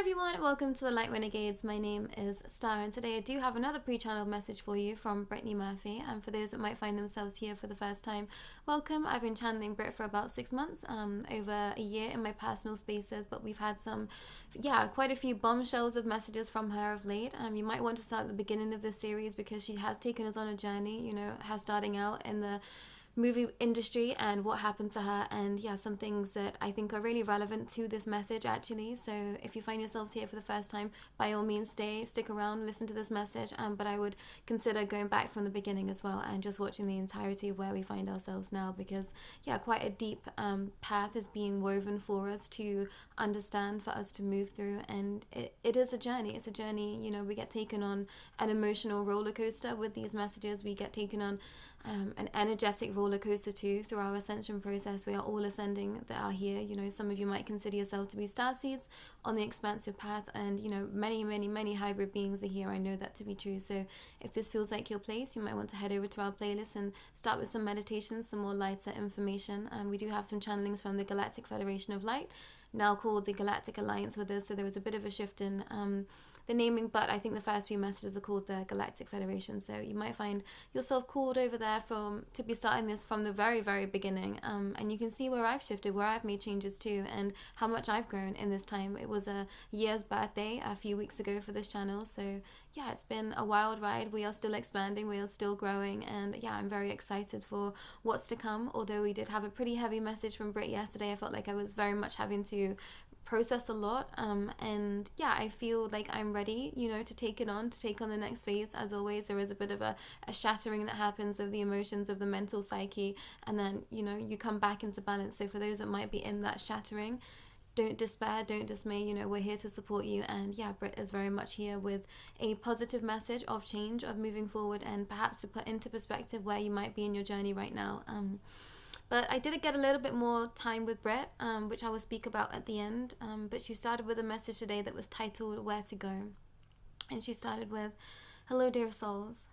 everyone, welcome to the Light Renegades. My name is Starr, and today I do have another pre-channeled message for you from Brittany Murphy. And for those that might find themselves here for the first time, welcome. I've been channeling Brit for about 6 months, over a year in my personal spaces, but we've had quite a few bombshells of messages from her of late. You might want to start at the beginning of this series because she has taken us on a journey, her starting out in the movie industry and what happened to her, and some things that I think are really relevant to this message actually. So if you find yourselves here for the first time, by all means stick around, listen to this message, but I would consider going back from the beginning as well and just watching the entirety of where we find ourselves now, because quite a deep path is being woven for us to understand, for us to move through, and it is a journey. It's a journey. We get taken on an emotional roller coaster with these messages. We get taken on an energetic roller coaster too through our ascension process. We are all ascending that are here. Some of you might consider yourself to be starseeds on the expansive path, and many hybrid beings are here. I know that to be true. So if this feels like your place, you might want to head over to our playlist and start with some meditations, some more lighter information. We do have some channelings from the Galactic Federation of Light, now called the Galactic Alliance, with us. So there was a bit of a shift in the naming, but I think the first few messages are called the Galactic Federation. So you might find yourself called over there to be starting this from the very, very beginning. And you can see where I've shifted, where I've made changes too, and how much I've grown in this time. It was a year's birthday a few weeks ago for this channel. So it's been a wild ride. We are still expanding, we are still growing, and I'm very excited for what's to come. Although we did have a pretty heavy message from Brit yesterday, I felt like I was very much having to process a lot, and I feel like I'm ready, to take on the next phase. As always, there is a bit of a shattering that happens of the emotions, of the mental psyche, and then you come back into balance. So for those that might be in that shattering, don't despair, don't dismay. We're here to support you, and Brit is very much here with a positive message of change, of moving forward, and perhaps to put into perspective where you might be in your journey right now. But I did get a little bit more time with Brit, which I will speak about at the end. But she started with a message today that was titled Where to Go. And she started with, "Hello, dear souls.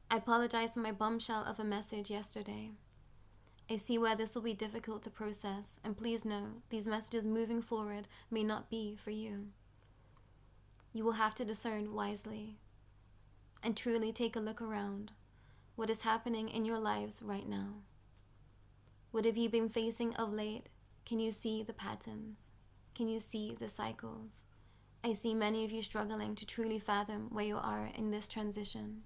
I apologize for my bombshell of a message yesterday. I see where this will be difficult to process, and please know these messages moving forward may not be for you. You will have to discern wisely and truly take a look around what is happening in your lives right now. What have you been facing of late? Can you see the patterns? Can you see the cycles? I see many of you struggling to truly fathom where you are in this transition.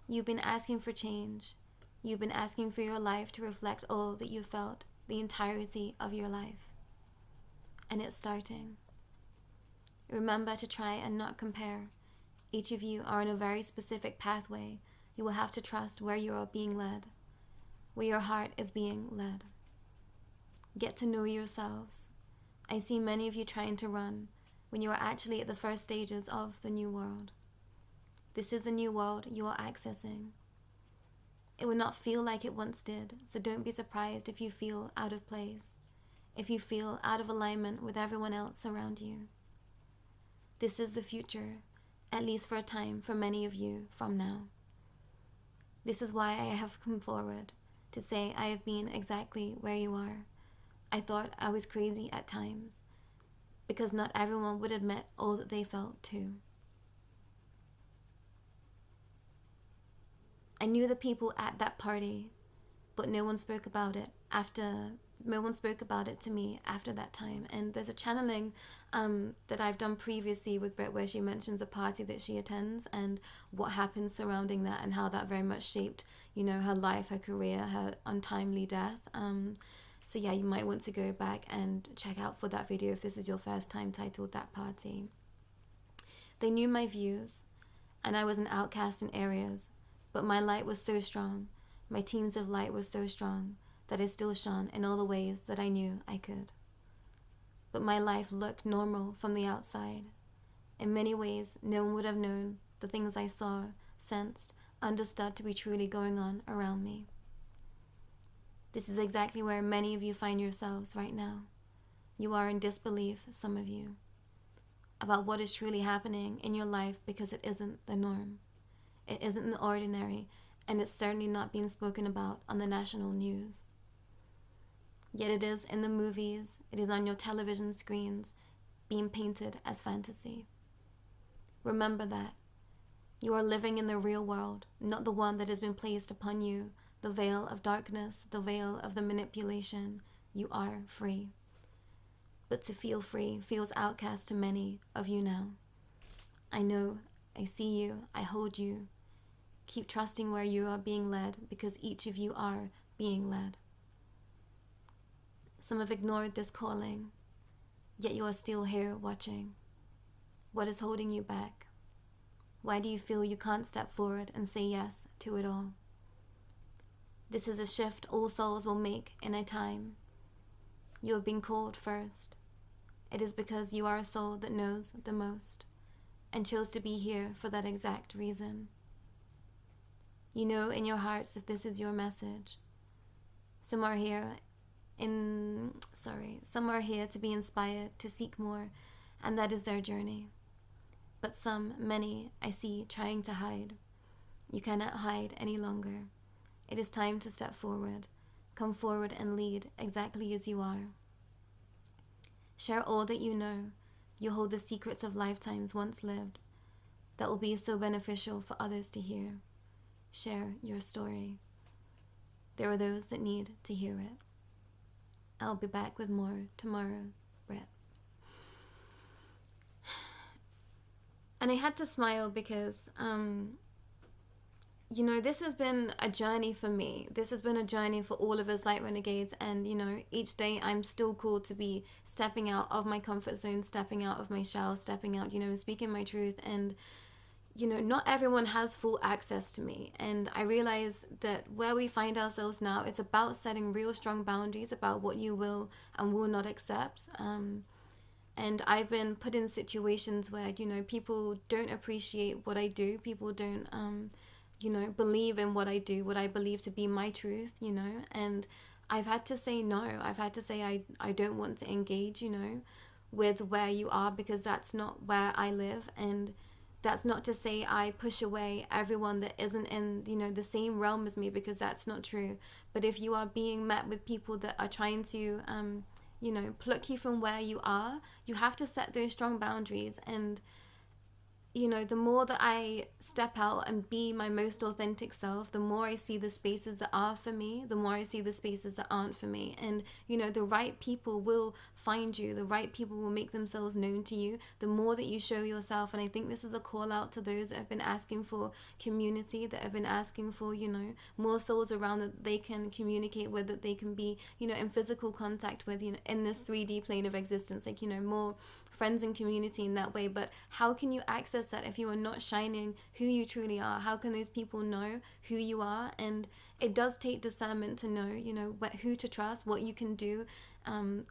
You've been asking for change. You've been asking for your life to reflect all that you felt the entirety of your life. And it's starting. Remember to try and not compare. Each of you are in a very specific pathway. You will have to trust where you are being led, where your heart is being led. Get to know yourselves. I see many of you trying to run when you are actually at the first stages of the new world. This is the new world you are accessing. It will not feel like it once did, so don't be surprised if you feel out of place, if you feel out of alignment with everyone else around you. This is the future, at least for a time, for many of you from now. This is why I have come forward to say I have been exactly where you are. I thought I was crazy at times, because not everyone would admit all that they felt too. I knew the people at that party, but no one spoke about it to me after that time. And there's a channeling that I've done previously with Brit where she mentions a party that she attends and what happens surrounding that, and how that very much shaped her life, her career, her untimely death. So you might want to go back and check out for that video if this is your first time, titled That Party. They knew my views, and I was an outcast in areas, but my light was so strong, my teams of light were so strong, that I still shone in all the ways that I knew I could. But my life looked normal from the outside. In many ways, no one would have known the things I saw, sensed, understood to be truly going on around me. This is exactly where many of you find yourselves right now. You are in disbelief, some of you, about what is truly happening in your life, because it isn't the norm. It isn't the ordinary, and it's certainly not being spoken about on the national news. Yet it is in the movies, it is on your television screens, being painted as fantasy. Remember that. You are living in the real world, not the one that has been placed upon you, the veil of darkness, the veil of the manipulation. You are free. But to feel free feels outcast to many of you now. I know, I see you, I hold you. Keep trusting where you are being led, because each of you are being led. Some have ignored this calling, yet you are still here watching. What is holding you back? Why do you feel you can't step forward and say yes to it all? This is a shift all souls will make in a time. You have been called first. It is because you are a soul that knows the most and chose to be here for that exact reason. You know in your hearts that this is your message. Some are here to be inspired, to seek more, and that is their journey. But many, I see, trying to hide. You cannot hide any longer. It is time to step forward. Come forward and lead exactly as you are. Share all that you know. You hold the secrets of lifetimes once lived that will be so beneficial for others to hear. Share your story. There are those that need to hear it. I'll be back with more tomorrow, Brit. And I had to smile because, this has been a journey for me. This has been a journey for all of us Light Renegades. And, each day I'm still called to be stepping out of my comfort zone, stepping out of my shell, stepping out, speaking my truth. And, not everyone has full access to me. And I realize that where we find ourselves now, it's about setting real strong boundaries about what you will and will not accept. And I've been put in situations where, people don't appreciate what I do. People don't, believe in what I do, what I believe to be my truth, And I've had to say no. I've had to say I don't want to engage, with where you are, because that's not where I live. And that's not to say I push away everyone that isn't in, the same realm as me, because that's not true. But if you are being met with people that are trying to, pluck you from where you are, you have to set those strong boundaries. And, the more that I step out and be my most authentic self, the more I see the spaces that are for me, the more I see the spaces that aren't for me. And, the right people will find you, the right people will make themselves known to you, the more that you show yourself. And I think this is a call out to those that have been asking for community, that have been asking for, more souls around that they can communicate with, that they can be, in physical contact with, in this 3D plane of existence, like, more friends and community in that way. But how can you access that if you are not shining who you truly are? How can those people know who you are? And it does take discernment to know, who to trust, what you can do,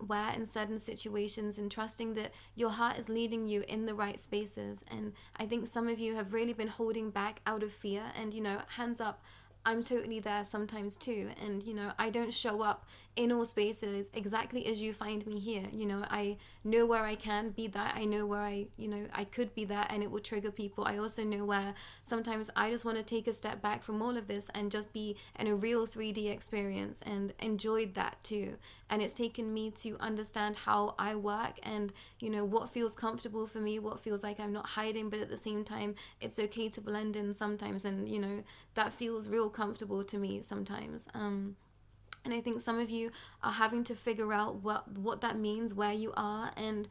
where in certain situations, and trusting that your heart is leading you in the right spaces. And I think some of you have really been holding back out of fear. And, hands up, I'm totally there sometimes too. And, I don't show up in all spaces exactly as you find me here. I know where I can be that. I know where I could be that, and it will trigger people. I also know where sometimes I just want to take a step back from all of this and just be in a real 3D experience, and enjoyed that too. And it's taken me to understand how I work, and, what feels comfortable for me, what feels like I'm not hiding, but at the same time, it's okay to blend in sometimes. And, that feels real comfortable to me sometimes. And I think some of you are having to figure out what that means, where you are, and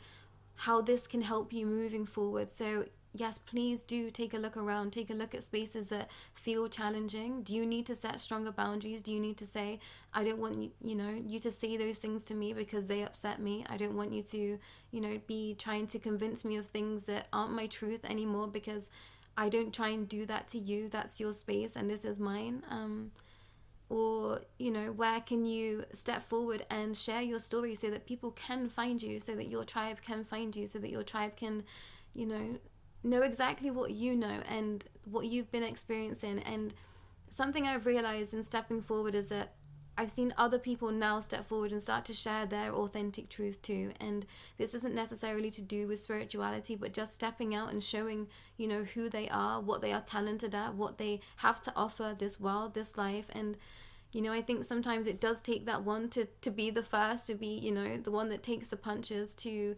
how this can help you moving forward. So yes, please do take a look around, take a look at spaces that feel challenging. Do you need to set stronger boundaries? Do you need to say, I don't want you to say those things to me because they upset me. I don't want you to, be trying to convince me of things that aren't my truth anymore, because I don't try and do that to you. That's your space and this is mine. Or, where can you step forward and share your story so that people can find you, so that your tribe can find you, so that your tribe can, know exactly what you know and what you've been experiencing. And something I've realized in stepping forward is that I've seen other people now step forward and start to share their authentic truth too. And this isn't necessarily to do with spirituality, but just stepping out and showing, who they are, what they are talented at, what they have to offer this world, this life. And, I think sometimes it does take that one to be the first, to be, the one that takes the punches, to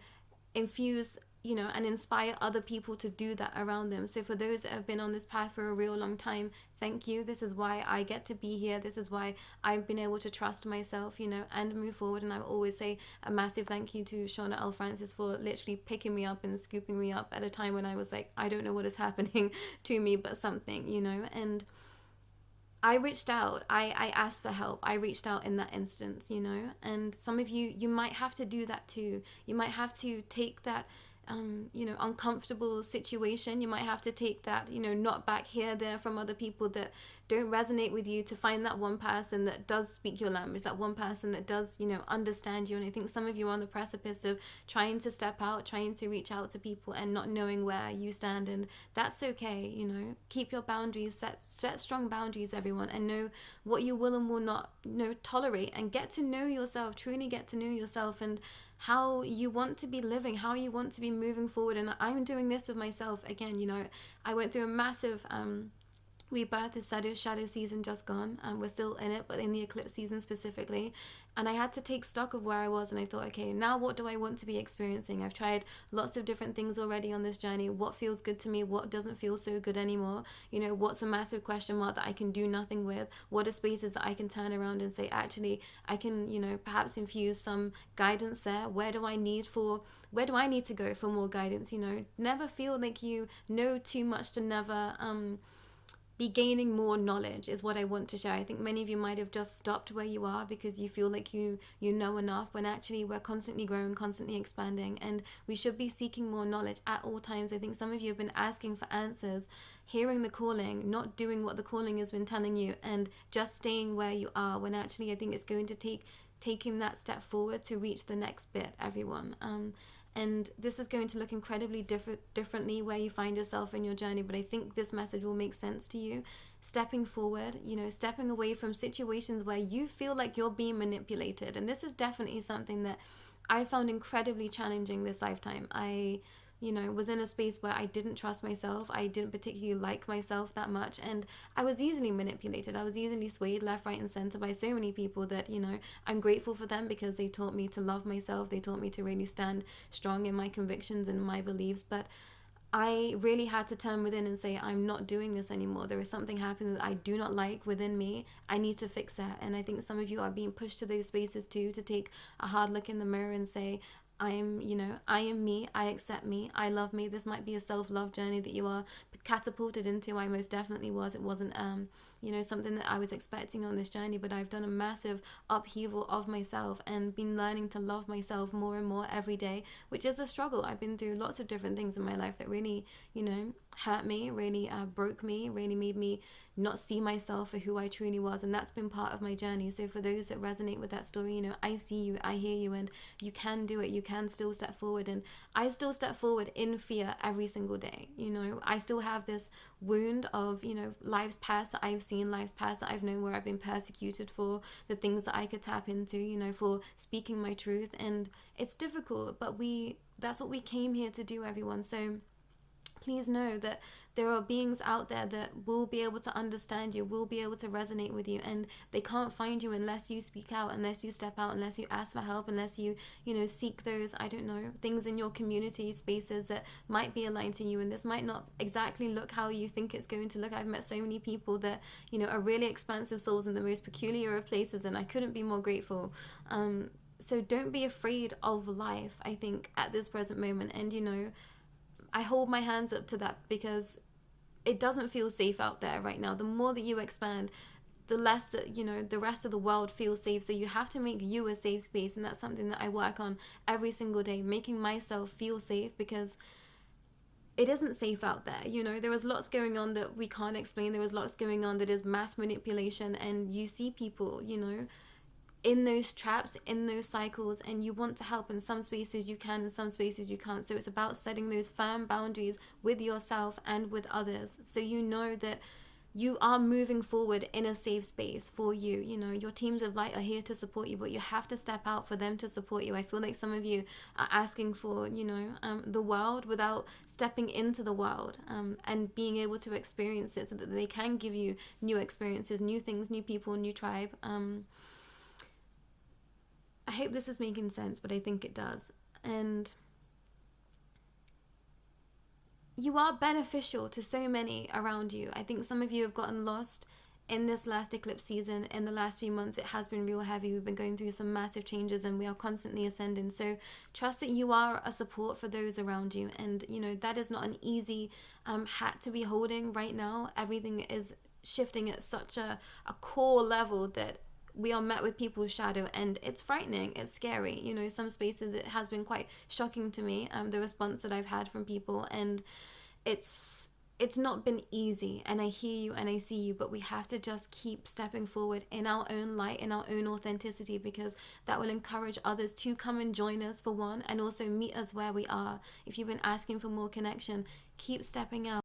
infuse, you know, and inspire other people to do that around them. So for those that have been on this path for a real long time, thank you. This is why I get to be here. This is why I've been able to trust myself, you know, and move forward. And I always say a massive thank you to Shauna L. Francis for literally picking me up and scooping me up at a time when I was like, I don't know what is happening to me, but something, you know. And I reached out. I asked for help. I reached out in that instance, you know. And some of you might have to do that too. You might have to take that you know, uncomfortable situation. You might have to take that, you know, not back here, there from other people that don't resonate with you, to find that one person that does speak your language, that one person that does, you know, understand you. And I think some of you are on the precipice of trying to step out, trying to reach out to people and not knowing where you stand. And that's okay, you know. Keep your boundaries, set strong boundaries, everyone, and know what you will and will not, you know, tolerate, and get to know yourself, truly get to know yourself, and how you want to be living, how you want to be moving forward. And I'm doing this with myself again. You know, I went through a massive rebirth. This shadow season just gone, and we're still in it, but in the eclipse season specifically. And I had to take stock of where I was, and I thought, okay, now what do I want to be experiencing? I've tried lots of different things already on this journey. What feels good to me? What doesn't feel so good anymore? You know, what's a massive question mark that I can do nothing with? What are spaces that I can turn around and say, actually, I can, you know, perhaps infuse some guidance there? Where do I need to go for more guidance? You know, never feel like you know too much to never be gaining more knowledge is what I want to share. I think many of you might have just stopped where you are because you feel like you know enough, when actually we're constantly growing, constantly expanding, and we should be seeking more knowledge at all times. I think some of you have been asking for answers, hearing the calling, not doing what the calling has been telling you, and just staying where you are, when actually I think it's going to take taking that step forward to reach the next bit, everyone. And this is going to look incredibly differently where you find yourself in your journey, but I think this message will make sense to you. Stepping forward, you know, stepping away from situations where you feel like you're being manipulated. And this is definitely something that I found incredibly challenging this lifetime. I, you know, was in a space where I didn't trust myself. I didn't particularly like myself that much, and I was easily manipulated. I was easily swayed left, right, and center by so many people that, you know, I'm grateful for them because they taught me to love myself. They taught me to really stand strong in my convictions and my beliefs. But I really had to turn within and say, I'm not doing this anymore. There is something happening that I do not like within me. I need to fix that. And I think some of you are being pushed to those spaces too, to take a hard look in the mirror and say, I am me, I accept me, I love me. This might be a self-love journey that you are catapulted into. I most definitely was. It wasn't you know, something that I was expecting on this journey, but I've done a massive upheaval of myself and been learning to love myself more and more every day, which is a struggle. I've been through lots of different things in my life that really, you know, hurt me, really broke me, really made me not see myself for who I truly was, and that's been part of my journey. So for those that resonate with that story, you know, I see you, I hear you, and you can do it. You can still step forward, and I still step forward in fear every single day. You know, I still have this wound of, you know, lives past that I've seen, lives past that I've known, where I've been persecuted for the things that I could tap into, you know, for speaking my truth. And it's difficult, but that's what we came here to do, everyone. So please know that there are beings out there that will be able to understand you, will be able to resonate with you, and they can't find you unless you speak out, unless you step out, unless you ask for help, unless you know, seek those, I don't know, things in your community spaces that might be aligned to you. And this might not exactly look how you think it's going to look. I've met so many people that, you know, are really expansive souls in the most peculiar of places, and I couldn't be more grateful. So don't be afraid of life, I think, at this present moment. And, you know, I hold my hands up to that because it doesn't feel safe out there right now. The more that you expand, the less that, you know, the rest of the world feels safe. So you have to make you a safe space, and that's something that I work on every single day, making myself feel safe, because it isn't safe out there. You know, there is lots going on that we can't explain. There is lots going on that is mass manipulation, and you see people, you know, in those traps, in those cycles, and you want to help. In some spaces you can, in some spaces you can't. So it's about setting those firm boundaries with yourself and with others, so you know that you are moving forward in a safe space for you. You know, your teams of light are here to support you, but you have to step out for them to support you. I feel like some of you are asking for, you know, the world without stepping into the world, and being able to experience it, so that they can give you new experiences, new things, new people, new tribe. I hope this is making sense, but I think it does. And you are beneficial to so many around you. I think some of you have gotten lost in this last eclipse season. In the last few months, it has been real heavy. We've been going through some massive changes and we are constantly ascending. So trust that you are a support for those around you. And, you know, that is not an easy hat to be holding right now. Everything is shifting at such a core level that we are met with people's shadow, and it's frightening, it's scary. You know, some spaces it has been quite shocking to me, the response that I've had from people, and it's not been easy, and I hear you and I see you, but we have to just keep stepping forward in our own light, in our own authenticity, because that will encourage others to come and join us, for one, and also meet us where we are. If you've been asking for more connection, keep stepping out.